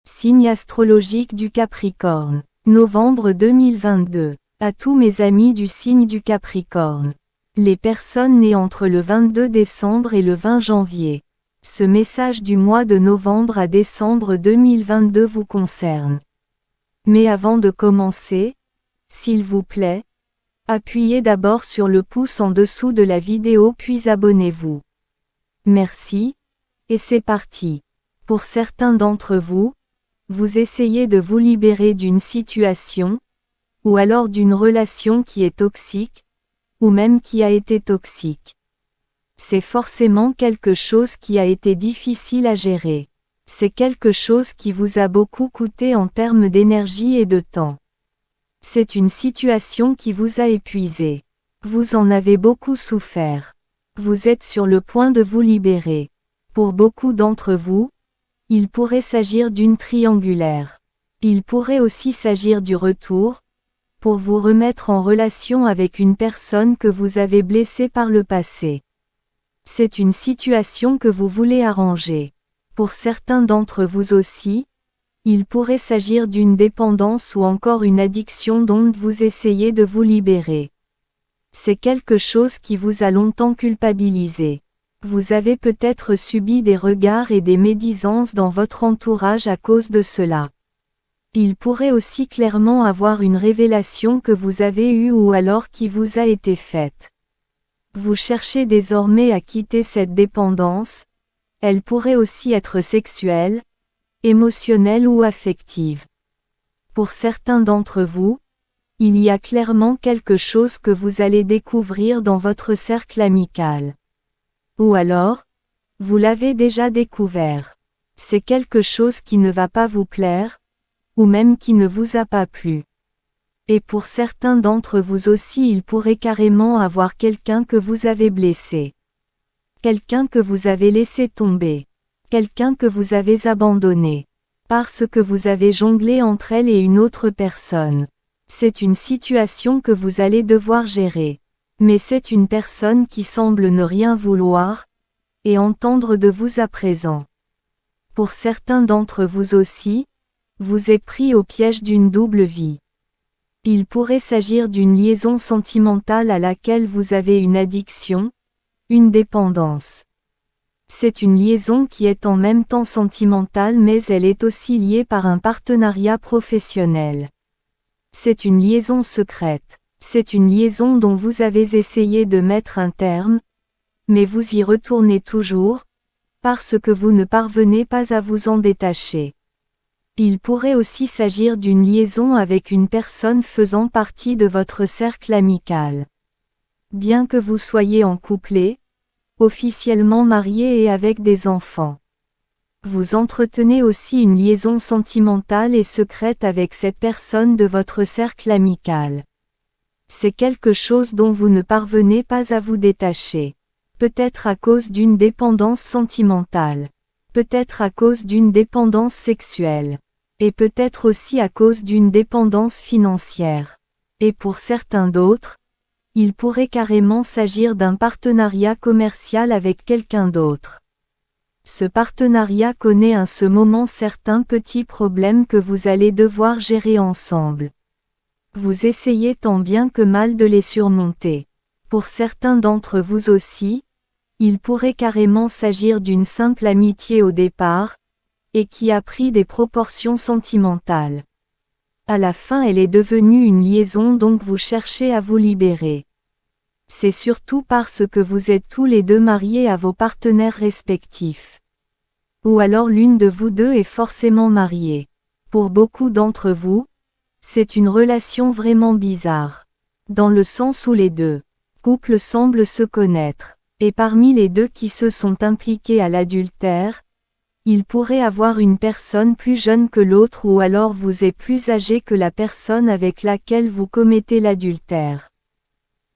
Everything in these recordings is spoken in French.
Signe astrologique du Capricorne. Novembre 2022. À tous mes amis du signe du Capricorne. Les personnes nées entre le 22 décembre et le 20 janvier. Ce message du mois de novembre à décembre 2022 vous concerne. Mais avant de commencer, s'il vous plaît, appuyez d'abord sur le pouce en dessous de la vidéo puis abonnez-vous. Merci, et c'est parti. Pour certains d'entre vous, vous essayez de vous libérer d'une situation, ou alors d'une relation qui est toxique, ou même qui a été toxique. C'est forcément quelque chose qui a été difficile à gérer. C'est quelque chose qui vous a beaucoup coûté en termes d'énergie et de temps. C'est une situation qui vous a épuisé. Vous en avez beaucoup souffert. Vous êtes sur le point de vous libérer. Pour beaucoup d'entre vous, il pourrait s'agir d'une triangulaire. Il pourrait aussi s'agir du retour, pour vous remettre en relation avec une personne que vous avez blessée par le passé. C'est une situation que vous voulez arranger. Pour certains d'entre vous aussi, il pourrait s'agir d'une dépendance ou encore une addiction dont vous essayez de vous libérer. C'est quelque chose qui vous a longtemps culpabilisé. Vous avez peut-être subi des regards et des médisances dans votre entourage à cause de cela. Il pourrait aussi clairement avoir une révélation que vous avez eue ou alors qui vous a été faite. Vous cherchez désormais à quitter cette dépendance. Elle pourrait aussi être sexuelle, émotionnelle ou affective. Pour certains d'entre vous, il y a clairement quelque chose que vous allez découvrir dans votre cercle amical. Ou alors, vous l'avez déjà découvert. C'est quelque chose qui ne va pas vous plaire, ou même qui ne vous a pas plu. Et pour certains d'entre vous aussi il pourrait carrément avoir quelqu'un que vous avez blessé. Quelqu'un que vous avez laissé tomber. Quelqu'un que vous avez abandonné. Parce que vous avez jonglé entre elle et une autre personne. C'est une situation que vous allez devoir gérer. Mais c'est une personne qui semble ne rien vouloir, et entendre de vous à présent. Pour certains d'entre vous aussi, vous êtes pris au piège d'une double vie. Il pourrait s'agir d'une liaison sentimentale à laquelle vous avez une addiction, une dépendance. C'est une liaison qui est en même temps sentimentale mais elle est aussi liée par un partenariat professionnel. C'est une liaison secrète. C'est une liaison dont vous avez essayé de mettre un terme, mais vous y retournez toujours, parce que vous ne parvenez pas à vous en détacher. Il pourrait aussi s'agir d'une liaison avec une personne faisant partie de votre cercle amical. Bien que vous soyez en couple, officiellement marié et avec des enfants. Vous entretenez aussi une liaison sentimentale et secrète avec cette personne de votre cercle amical. C'est quelque chose dont vous ne parvenez pas à vous détacher. Peut-être à cause d'une dépendance sentimentale. Peut-être à cause d'une dépendance sexuelle. Et peut-être aussi à cause d'une dépendance financière. Et pour certains d'autres, il pourrait carrément s'agir d'un partenariat commercial avec quelqu'un d'autre. Ce partenariat connaît en ce moment certains petits problèmes que vous allez devoir gérer ensemble. Vous essayez tant bien que mal de les surmonter. Pour certains d'entre vous aussi, il pourrait carrément s'agir d'une simple amitié au départ, et qui a pris des proportions sentimentales. À la fin elle est devenue une liaison donc vous cherchez à vous libérer. C'est surtout parce que vous êtes tous les deux mariés à vos partenaires respectifs. Ou alors l'une de vous deux est forcément mariée. Pour beaucoup d'entre vous, c'est une relation vraiment bizarre. Dans le sens où les deux couples semblent se connaître. Et parmi les deux qui se sont impliqués à l'adultère, il pourrait avoir une personne plus jeune que l'autre ou alors vous êtes plus âgé que la personne avec laquelle vous commettez l'adultère.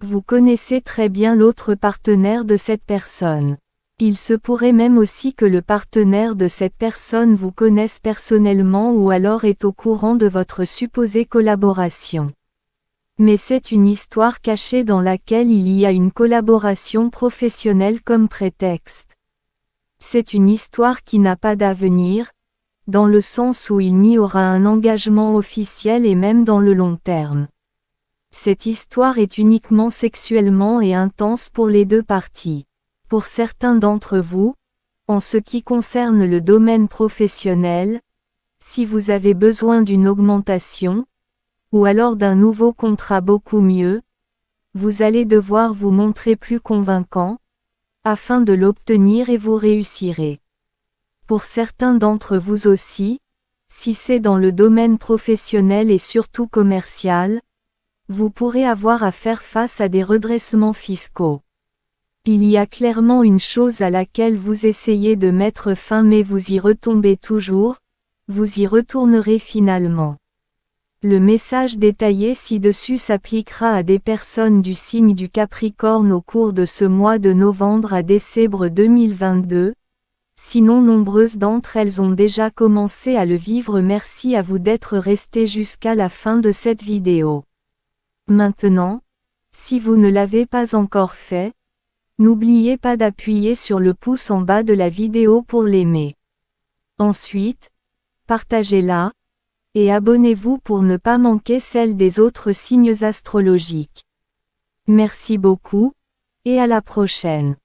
Vous connaissez très bien l'autre partenaire de cette personne. Il se pourrait même aussi que le partenaire de cette personne vous connaisse personnellement ou alors est au courant de votre supposée collaboration. Mais c'est une histoire cachée dans laquelle il y a une collaboration professionnelle comme prétexte. C'est une histoire qui n'a pas d'avenir, dans le sens où il n'y aura un engagement officiel et même dans le long terme. Cette histoire est uniquement sexuellement et intense pour les deux parties. Pour certains d'entre vous, en ce qui concerne le domaine professionnel, si vous avez besoin d'une augmentation, ou alors d'un nouveau contrat beaucoup mieux, vous allez devoir vous montrer plus convaincant, afin de l'obtenir et vous réussirez. Pour certains d'entre vous aussi, si c'est dans le domaine professionnel et surtout commercial, vous pourrez avoir à faire face à des redressements fiscaux. Il y a clairement une chose à laquelle vous essayez de mettre fin mais vous y retombez toujours, vous y retournerez finalement. Le message détaillé ci-dessus s'appliquera à des personnes du signe du Capricorne au cours de ce mois de novembre à décembre 2022, sinon nombreuses d'entre elles ont déjà commencé à le vivre. Merci à vous d'être restés jusqu'à la fin de cette vidéo. Maintenant, si vous ne l'avez pas encore fait, n'oubliez pas d'appuyer sur le pouce en bas de la vidéo pour l'aimer. Ensuite, partagez-la, et abonnez-vous pour ne pas manquer celle des autres signes astrologiques. Merci beaucoup, et à la prochaine.